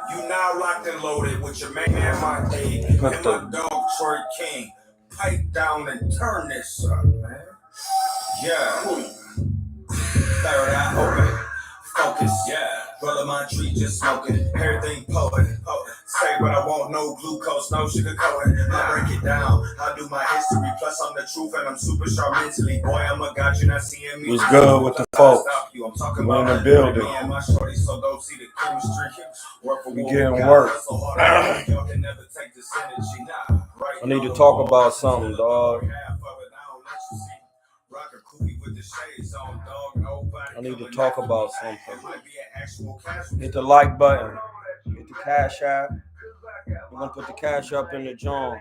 You now locked and loaded with your man Monte and my dog Troy King. Pipe down and turn this up, man. Yeah. Third eye open. Focus, yeah. Brother my tree just smoking. Everything poet. Say what I want, no glucose, no sugar coating. I break it down. I do my history. Plus I'm the truth and I'm super sharp mentally. Boy, I'm a god, you're not seeing me. What's good with the folks? I'm talking We're about in the building. me and my shorty, so go see the chemistry. Work for we getting work. I need to talk about something, dog. I need to talk about something. Hit the like button. Hit the cash app. We're going to put the cash up in the joint.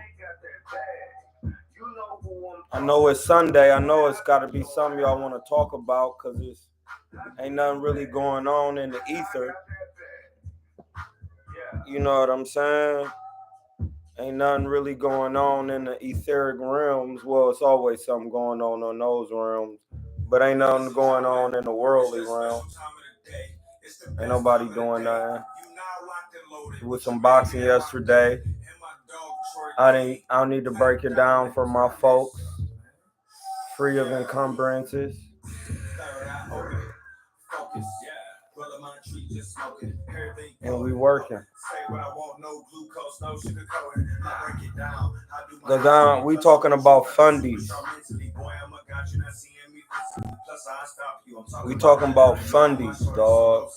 I know it's Sunday. I know it's got to be something y'all want to talk about because it's ain't nothing really going on in the ether. You know what I'm saying? Ain't nothing really going on in the etheric realms. Well, it's always something going on those realms. But ain't nothing going on in the worldly realm. Ain't nobody doing nothing. With some boxing yesterday. I don't need to break it down for my folks. Free of encumbrances. And we working. Cause we talking about fundies. We talking about fundies, dog.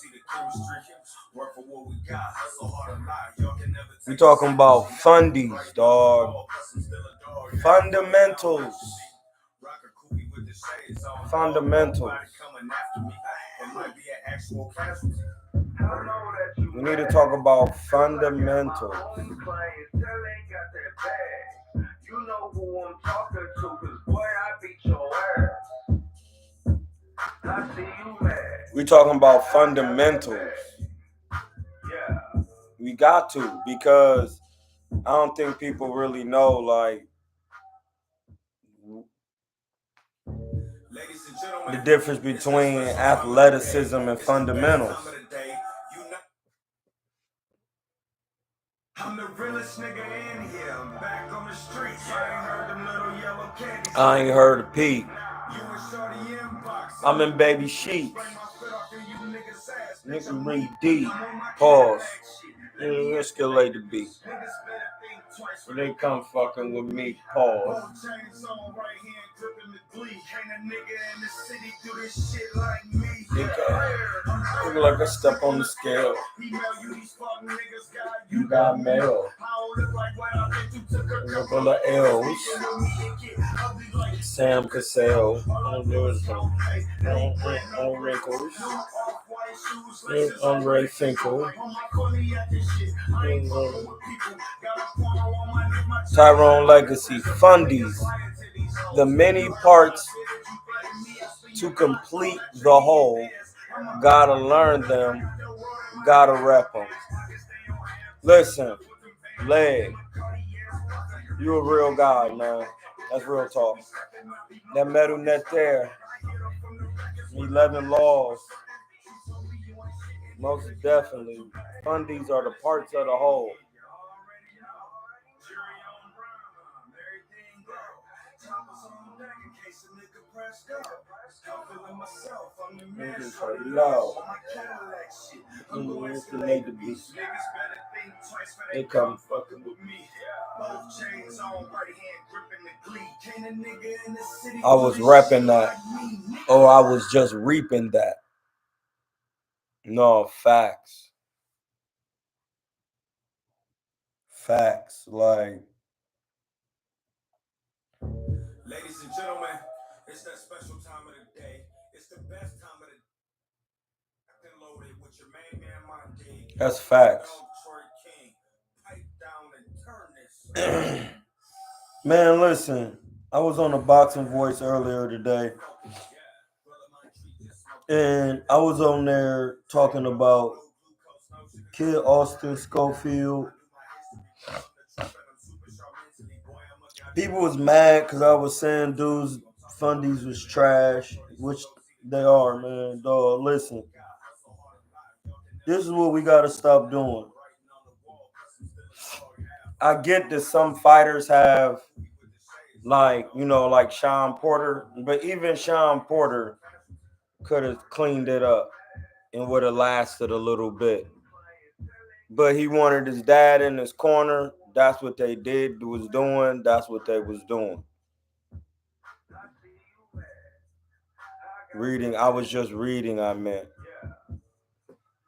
We talking about fundies, dog. Fundamentals. We need to talk about fundamentals. You know who I'm talking to, cause boy, I beat your ass. I see you mad. We talking about fundamentals. Yeah. We got to, because I don't think people really know, like, the difference between athleticism and fundamentals. I'm the realest nigga in here. I'm back on the streets. I ain't heard them little yellow candies. I ain't heard a peep. I'm in baby sheets. Nigga read deep. Pause. Let's get laid to beat. When they come fucking with me, pause. Look like I step on the scale. You got mail. Look at the L's. Sam Cassell. On wrinkles. On Ray Finkel. Tyrone Legacy. Fundies. The many parts to complete the whole. Gotta learn them. Gotta rep them. Listen, leg. You a real guy, man. That's real talk. That metal net there. 11 laws. Most definitely. Fundies are the parts of the whole. Niggas are low. They come fucking with me. I was repping that. Or I was just reaping that. No, facts. Facts. Like, ladies and gentlemen, it's that special time of the day. It's the best time of the day. Loaded with your main man Monte. That's facts. Man, listen. I was on a boxing voice earlier today. And I was on there talking about Kid Austin Schofield. People was mad because I was saying dudes fundies was trash, which they are, man. Dog, listen. This is what we gotta stop doing. I get that some fighters have, like, like Sean Porter, but even Sean Porter could have cleaned it up and would have lasted a little bit. But he wanted his dad in his corner. That's what they was doing. That's what they was doing. Reading. I was just reading. I meant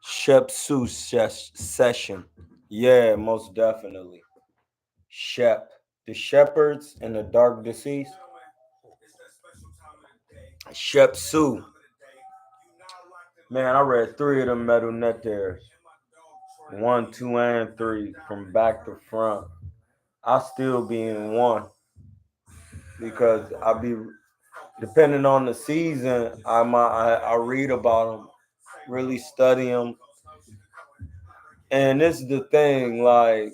Shep Su session. Yeah, most definitely. Shep. The Shepherds and the Dark Deceased. Shep Su. Man, I read 3 of them Metal Nectars. 1, 2, and 3 from back to front. I still be in 1 because I be, depending on the season, I read about them, really study them. And this is the thing, like,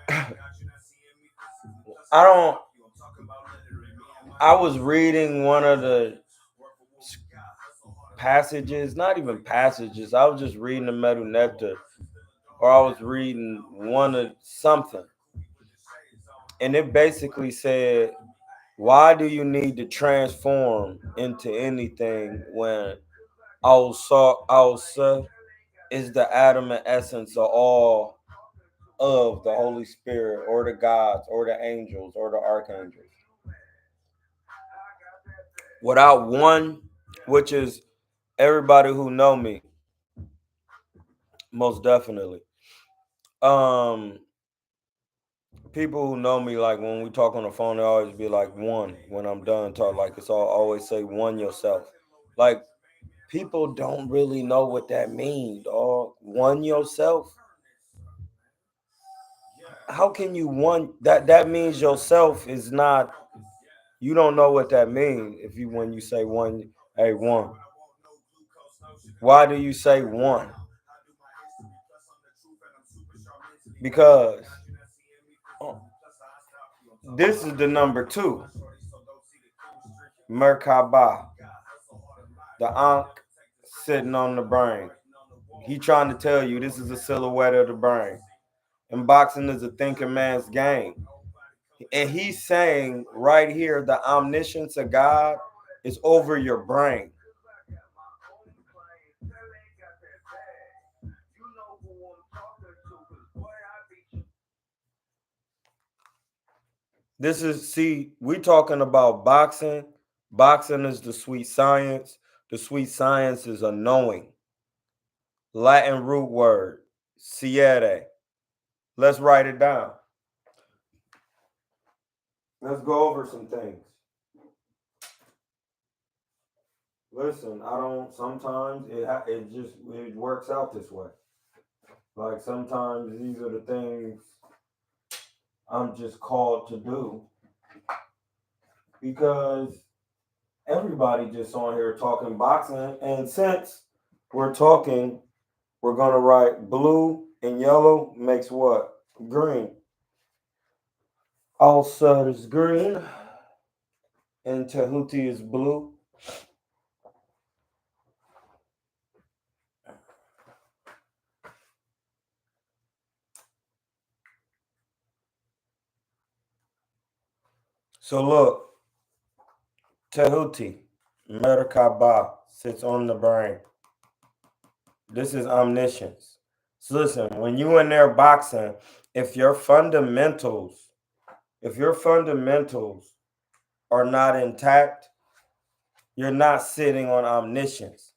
I don't. I was reading one of the passages, not even passages. I was just reading the Metal Nectar, or I was reading one of something, and it basically said, "Why do you need to transform into anything when Alsa is the atom and essence of all of the Holy Spirit, or the gods, or the angels, or the archangels? Without one, which is everybody who know me, most definitely. Um, People who know me, like when we talk on the phone, they always be like one. When I'm done talk, like it's all always say one yourself. Like people don't really know what that means, dog. One yourself. How can you one that? That means yourself is not. You don't know what that means if you when you say one. Hey, one. Why do you say one? Because this is the number 2. Merkaba. The Ankh sitting on the brain. He trying to tell you this is a silhouette of the brain. And boxing is a thinking man's game. And he's saying right here the omniscience of God is over your brain. This is, see, we talking about boxing. Boxing is the sweet science. The sweet science is a knowing. Latin root word, siete. Let's write it down. Let's go over some things. Listen, I don't. Sometimes it works out this way. Like sometimes these are the things I'm just called to do because everybody just on here talking boxing, and since we're talking, we're gonna write blue and yellow makes what? Green. Also, is green, and Tahuti is blue. So look, Tahuti, Merkaba sits on the brain. This is omniscience. So listen, when you in there boxing, if your fundamentals, if your fundamentals are not intact, you're not sitting on omniscience.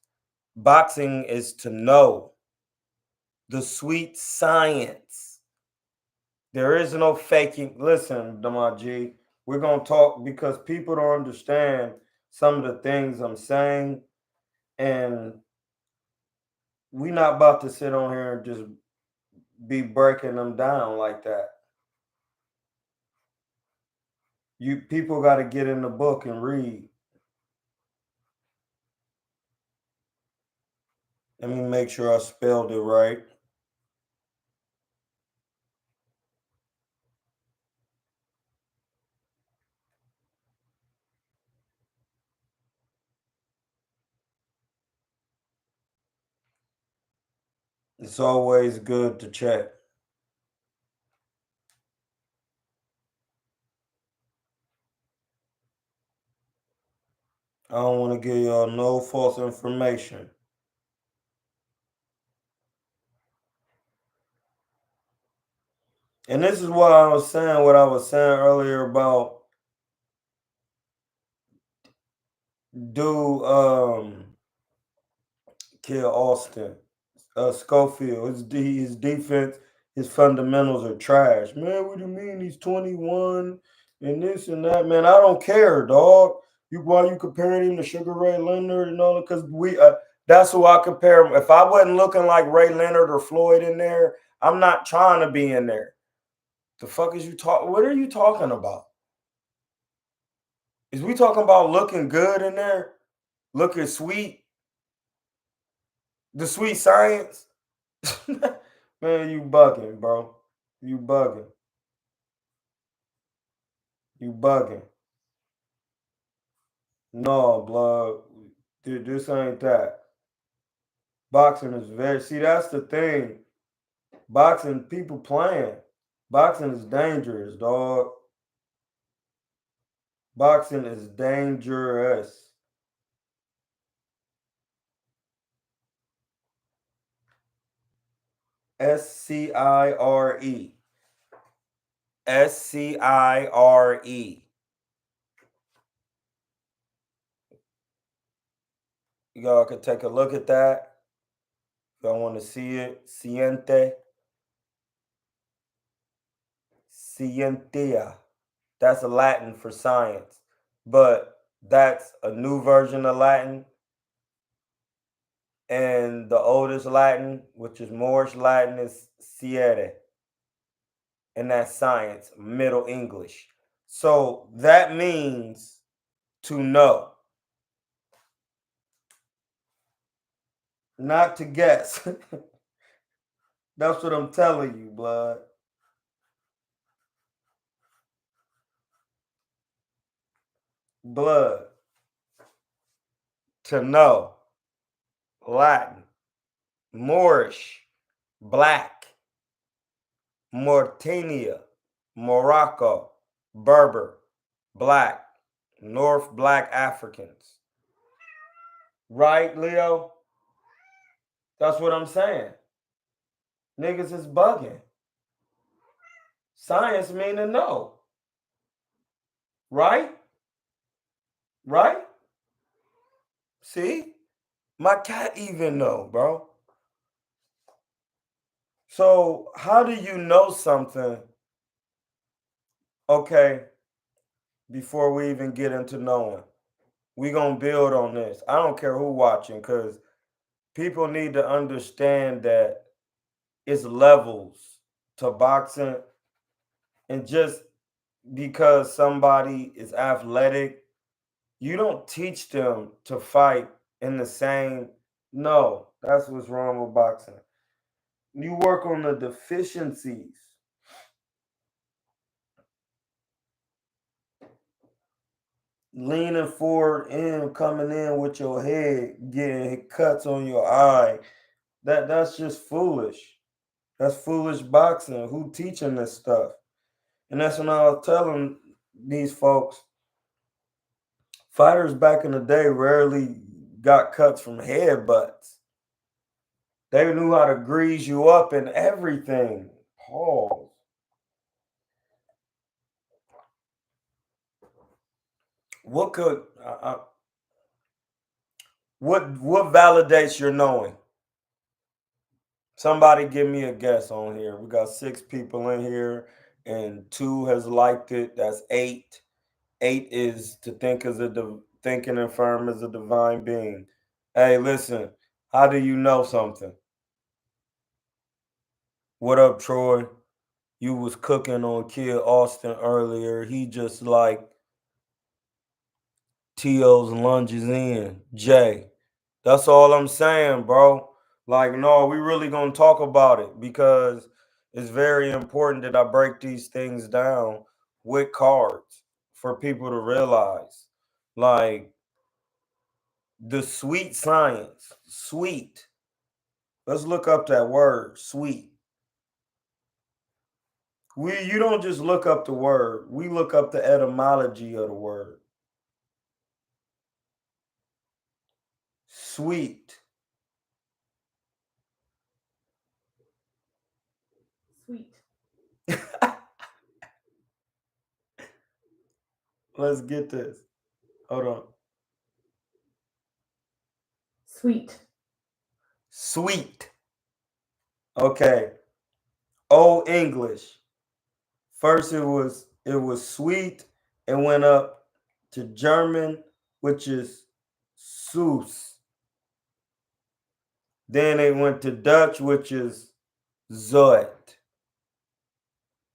Boxing is to know the sweet science. There is no faking. Listen, Damaji, we're gonna talk because people don't understand some of the things I'm saying, and we not about to sit on here and just be breaking them down like that. You people got to get in the book and read. Let me make sure I spelled it right. It's always good to check. I don't want to give y'all no false information. And this is why I was saying what I was saying earlier about dude Kid Austin. Schofield. His defense, his fundamentals are trash. Man, what do you mean he's 21 and this and that? Man, I don't care, dog. Why you comparing him to Sugar Ray Leonard and all that? Because that's who I compare him. If I wasn't looking like Ray Leonard or Floyd in there, I'm not trying to be in there. The fuck is you talking? What are you talking about? Is we talking about looking good in there? Looking sweet? The sweet science? Man, you bugging, bro. You bugging. You bugging. No, blood. Dude, this ain't that. Boxing is very. See, that's the thing. Boxing, people playing. Boxing is dangerous, dog. Boxing is dangerous. SCIRE. SCIRE. Y'all can take a look at that. Y'all want to see it? Scientia. That's Latin for science. But that's a new version of Latin. And the oldest Latin, which is Moorish Latin, is Siere. And that's science, Middle English. So that means to know, not to guess. That's what I'm telling you, blood. Blood. To know. Latin. Moorish. Black. Mauritania. Morocco. Berber. Black. North Black Africans. Right, Leo? That's what I'm saying. Niggas is bugging. Science mean to know. Right? Right? See? My cat even know, bro. So how do you know something? Okay, before we even get into knowing, we gonna build on this. I don't care who watching, because people need to understand that it's levels to boxing, and just because somebody is athletic, you don't teach them to fight in the same. No, that's what's wrong with boxing. You work on the deficiencies. Leaning forward and coming in with your head, getting cuts on your eye. That's just foolish. That's foolish boxing. Who teaching this stuff? And that's when I was telling these folks, fighters back in the day rarely got cuts from headbutts. They knew how to grease you up and everything. Pause. What could what validates your knowing? Somebody give me a guess on here. We got 6 people in here, and 2 has liked it. That's 8. 8 is to think as thinking and firm as a divine being. Hey, listen. How do you know something? What up, Troy? You was cooking on Kid Austin earlier. He just like T.O.'s lunges in. Jay. That's all I'm saying, bro. Like, no, we really gonna talk about it, because it's very important that I break these things down with cards for people to realize. Like, the sweet science. Sweet. Let's look up that word, sweet. You don't just look up the word. We look up the etymology of the word. Sweet. Sweet. Let's get this. Hold on. Sweet. Sweet. Okay. Old English. First it was sweet. It went up to German, which is Süß. Then it went to Dutch, which is Zoet.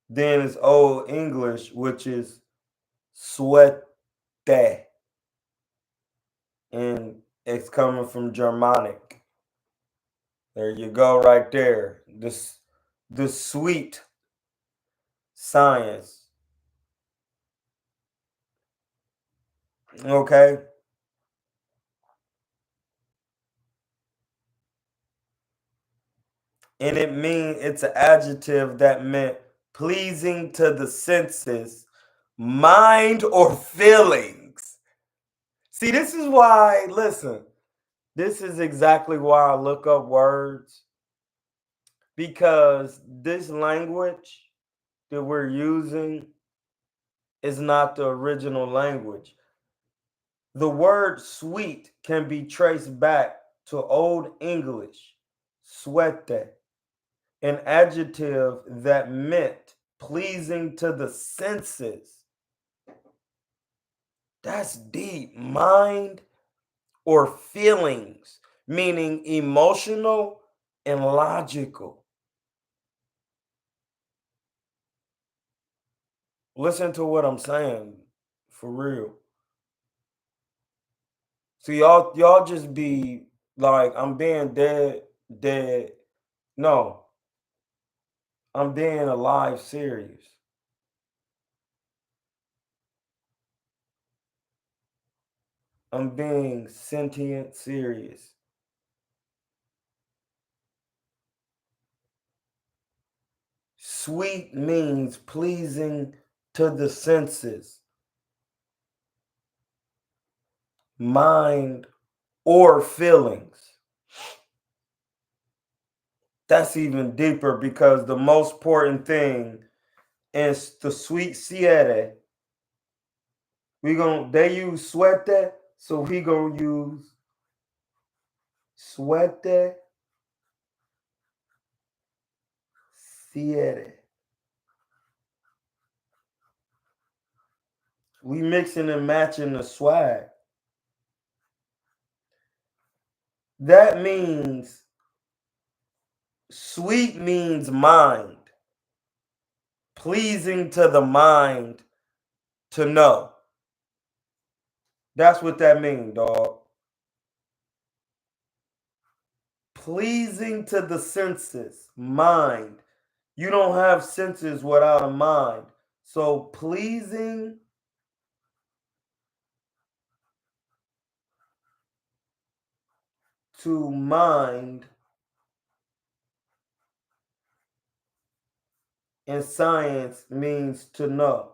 Then it's Old English, which is Suete. And it's coming from Germanic. There you go, right there. The sweet science. Okay. And it's an adjective that meant pleasing to the senses, mind, or feelings. See, this is why, listen, this is exactly why I look up words, because this language that we're using is not the original language. The word sweet can be traced back to Old English, suete, an adjective that meant pleasing to the senses. That's deep. Mind or feelings, meaning emotional and logical. Listen to what I'm saying, for real. So y'all just be like, I'm being dead. No, I'm being alive serious. I'm being sentient serious. Sweet means pleasing to the senses, mind, or feelings. That's even deeper because the most important thing is the sweet siete. They use suete, so we gonna use suete siete. We mixing and matching the swag. That means sweet means mind, pleasing to the mind to know. That's what that means, dog. Pleasing to the senses, mind. You don't have senses without a mind. So pleasing to mind in science means to know.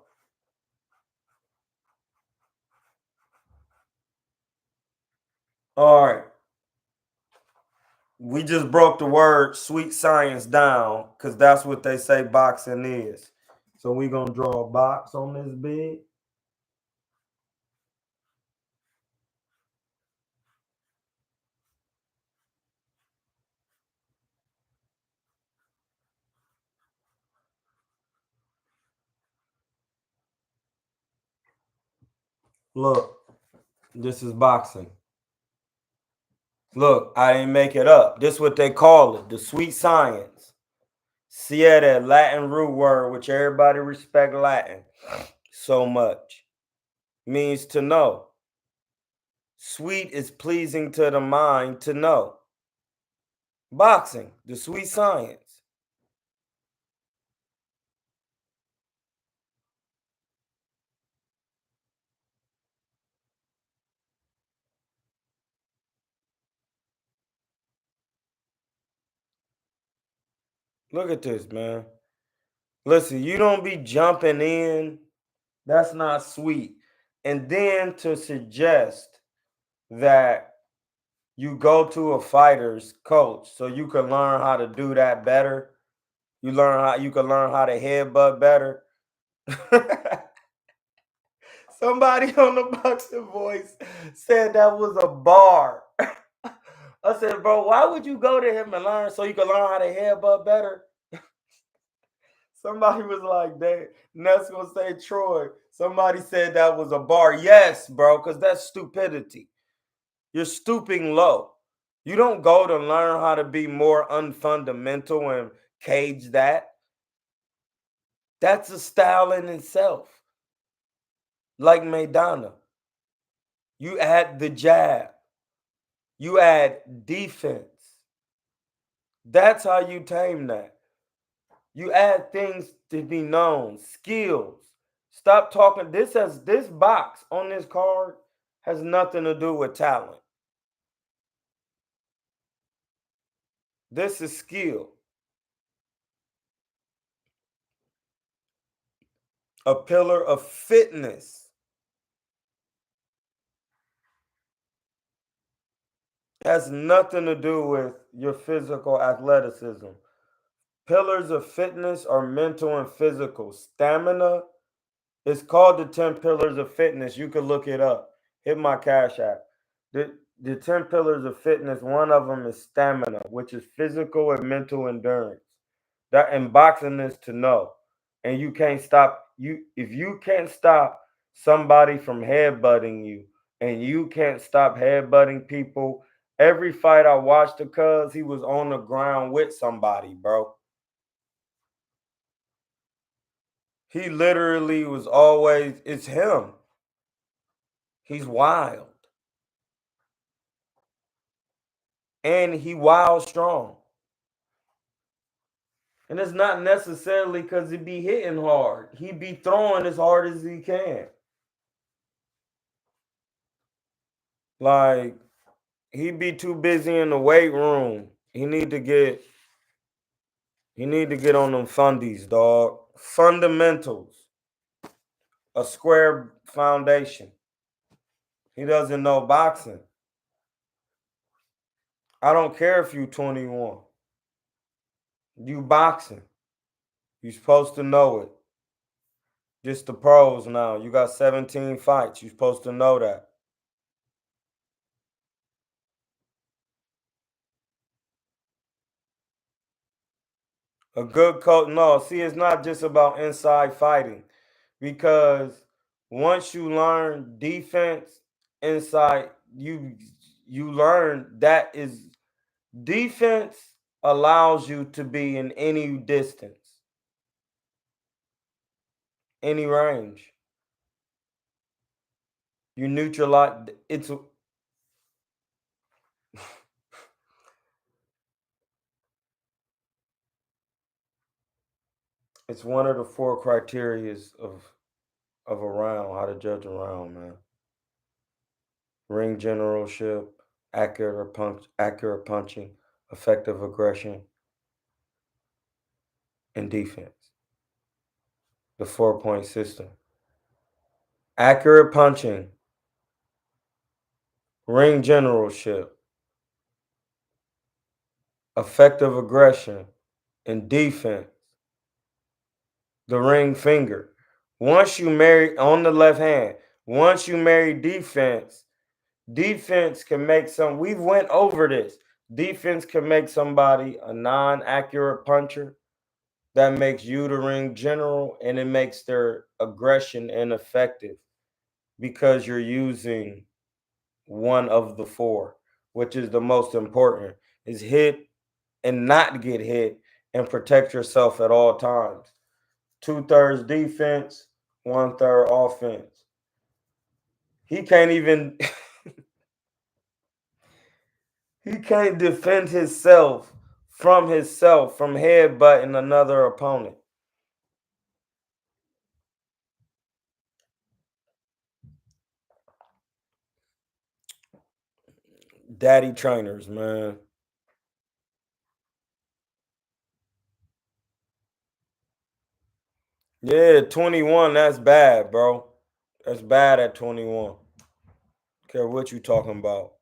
All right. We just broke the word sweet science down because that's what they say boxing is. So we're going to draw a box on this big. Look, this is boxing. Look, I didn't make it up. This is what they call it, the sweet science. Siete, Latin root word, which everybody respect Latin so much, means to know. Sweet is pleasing to the mind to know. Boxing, the sweet science. Look at this, man. Listen, you don't be jumping in. That's not sweet. And then to suggest that you go to a fighter's coach so you can learn how to do that better. You can learn how to headbutt better. Somebody on the Boxing Voice said that was a bar. I said, bro, why would you go to him and learn so you can learn how to headbutt better? Somebody was like, Ness gonna say Troy. Somebody said that was a bar. Yes, bro, because that's stupidity. You're stooping low. You don't go to learn how to be more unfundamental and cage that. That's a style in itself. Like Maidana. You add the jab. You add defense. That's how you tame that. You add things to be known, skills. Stop talking. This box on this card has nothing to do with talent. This is skill. A pillar of fitness. Has nothing to do with your physical athleticism. Pillars of fitness are mental and physical. Stamina is called the 10 pillars of fitness. You can look it up. Hit my Cash App. The 10 pillars of fitness, one of them is stamina, which is physical and mental endurance. That in boxing is to know. And you can't stop if you can't stop somebody from headbutting you and you can't stop headbutting people. Every fight I watched because he was on the ground with somebody, bro. He literally was always, it's him. He's wild. And he wild strong. And it's not necessarily because he be hitting hard. He be throwing as hard as he can. Like, he be too busy in the weight room. He need to get on them fundies, dog. Fundamentals. A square foundation. He doesn't know boxing. I don't care if you 21. You boxing. You supposed to know it. Just the pros now. You got 17 fights. You supposed to know that. A good coach, no, see, it's not just about inside fighting. Because once you learn defense inside, you learn that is defense allows you to be in any distance, any range. You neutralize it's it's one of the 4 criterias of a round, how to judge a round, man. Ring generalship, accurate punching, effective aggression, and defense. The 4-point system. Accurate punching, ring generalship, effective aggression, and defense. The ring finger. Once you marry on the left hand, once you marry defense, defense can make we've went over this. Defense can make somebody a non-accurate puncher. That makes you the ring general, and it makes their aggression ineffective because you're using one of the 4, which is the most important, is hit and not get hit and protect yourself at all times. 2/3 defense, 1/3 offense. He can't even he can't defend himself from headbutting another opponent. Daddy trainers, man. Yeah, 21, that's bad, bro. That's bad at 21. Care what you talking about.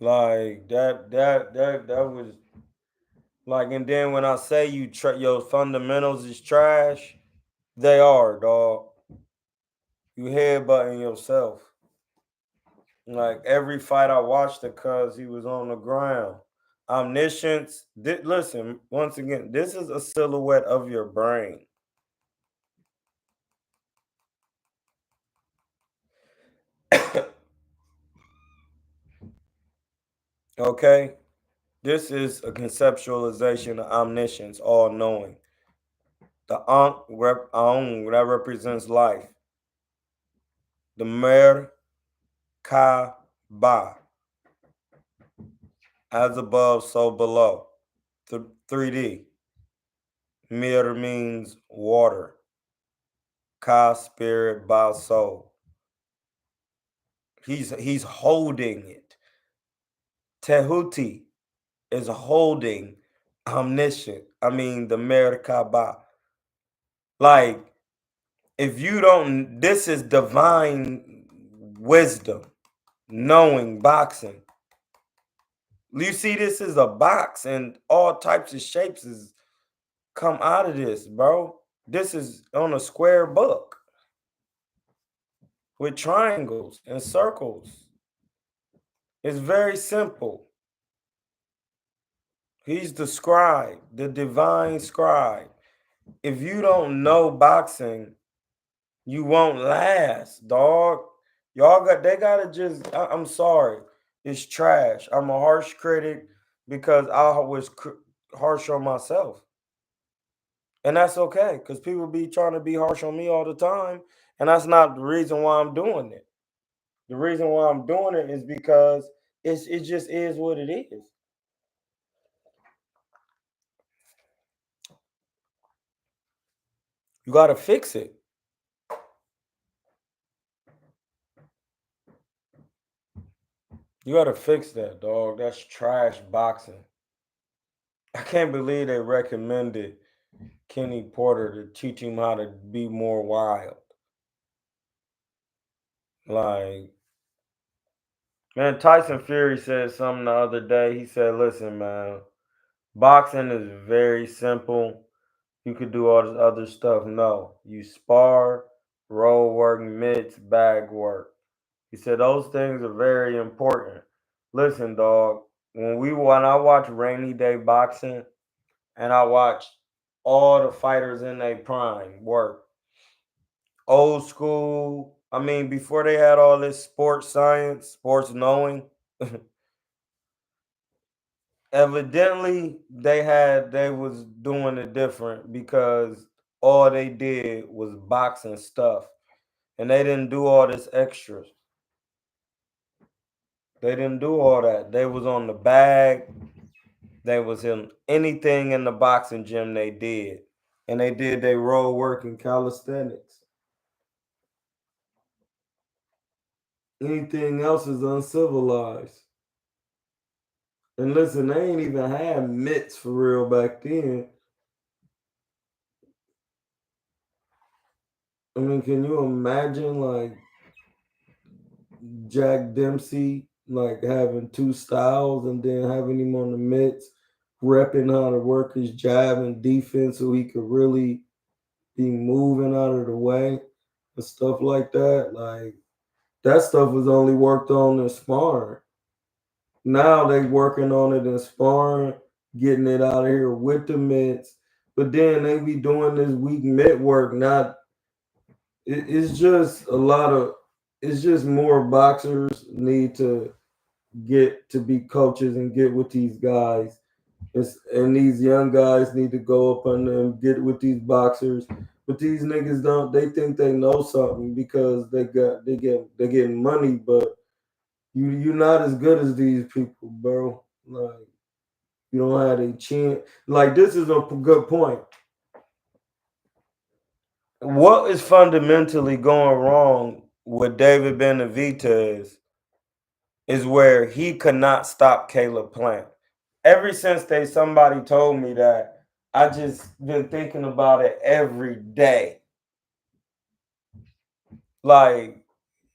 Like that was like, and then when I say your fundamentals is trash, they are, dog. You headbutting yourself. Like every fight I watched it cause he was on the ground. Omniscience. Listen, once again, this is a silhouette of your brain. Okay? This is a conceptualization of omniscience, all knowing. The that represents life. The mer ka ba. As above, so below. 3D. Mir means water. Ka spirit, ba soul. He's holding it. Tehuti is holding omniscient. I mean the Merkaba. Like, if you don't, this is divine wisdom, knowing boxing. You see, this is a box, and all types of shapes is come out of this, bro. This is on a square book with triangles and circles. It's very simple. He's the scribe, the divine scribe. If you don't know boxing, you won't last, dog. They gotta just, I'm sorry. It's trash. I'm a harsh critic because I was harsh on myself. And that's okay, because people be trying to be harsh on me all the time. And that's not the reason why I'm doing it. The reason why I'm doing it is because it just is what it is. You gotta fix it. You gotta fix that, dog. That's trash boxing. I can't believe they recommended Kenny Porter to teach him how to be more wild. Like, man, Tyson Fury said something the other day. He said, listen, man, boxing is very simple. You could do all this other stuff. No, you spar, roll work, mitts, bag work. He said those things are very important. Listen, dog, when I watch Rainy Day Boxing and I watch all the fighters in their prime work, old school. I mean, before they had all this sports science, sports knowing, evidently they was doing it different because all they did was boxing stuff. And they didn't do all this extras. They didn't do all that. They was on the bag. They was in anything in the boxing gym they did. And they did their road work in calisthenics. Anything else is uncivilized. And listen, they ain't even had mitts for real back then. I mean, can you imagine like Jack Dempsey like having two styles and then having him on the mitts, repping how to work his jab and defense so he could really be moving out of the way and stuff like that. Like that stuff was only worked on in sparring. Now they working on it in sparring, getting it out of here with the mitts. But then they be doing this weak mitt work. Not it's just a lot of it's just more boxers need to get to be coaches and get with these guys. And these young guys need to go up on them, get with these boxers. But these niggas don't. They think they know something because they getting money. But you're not as good as these people, bro. Like you don't have a chin. Like this is a good point. What is fundamentally going wrong with David Benavidez is where he could not stop Caleb Plant. Ever since somebody told me that, I just been thinking about it every day. Like,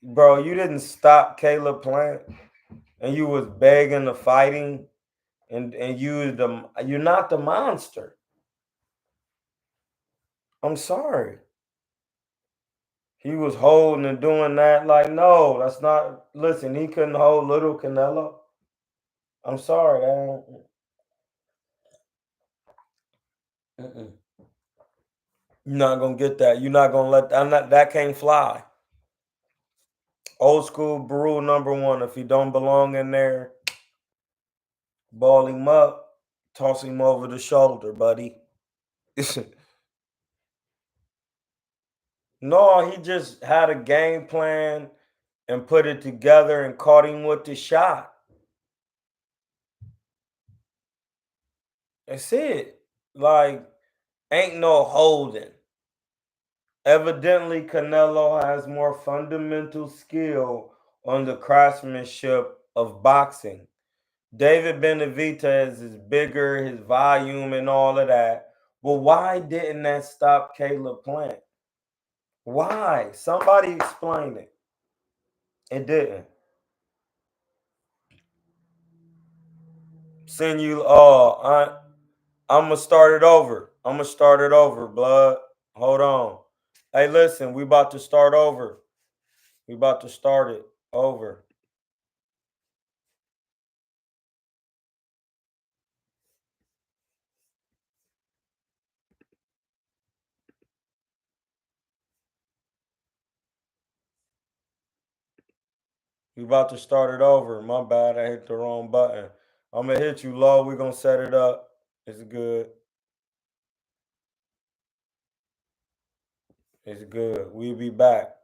bro, you didn't stop Caleb Plant. and you was begging the fighting, and you're not the monster. I'm sorry. He was holding and doing that. Like, no, that's not. Listen, he couldn't hold little Canelo. I'm sorry. You're not gonna get that. You're not gonna let. I'm not. That can't fly. Old school rule number one: if he don't belong in there, ball him up, toss him over the shoulder, buddy. No, he just had a game plan and put it together and caught him with the shot. That's it. Like, ain't no holding. Evidently, Canelo has more fundamental skill on the craftsmanship of boxing. David Benavidez is bigger, his volume and all of that. Well, why didn't that stop Caleb Plant? Why? Somebody explain it. It didn't. Send you. I'm gonna start it over. Blood. Hold on. Hey, listen, we about to start over. We about to start it over. We about to start it over. My bad, I hit the wrong button. I'm gonna hit you low. We're gonna set it up. It's good. It's good. We'll be back.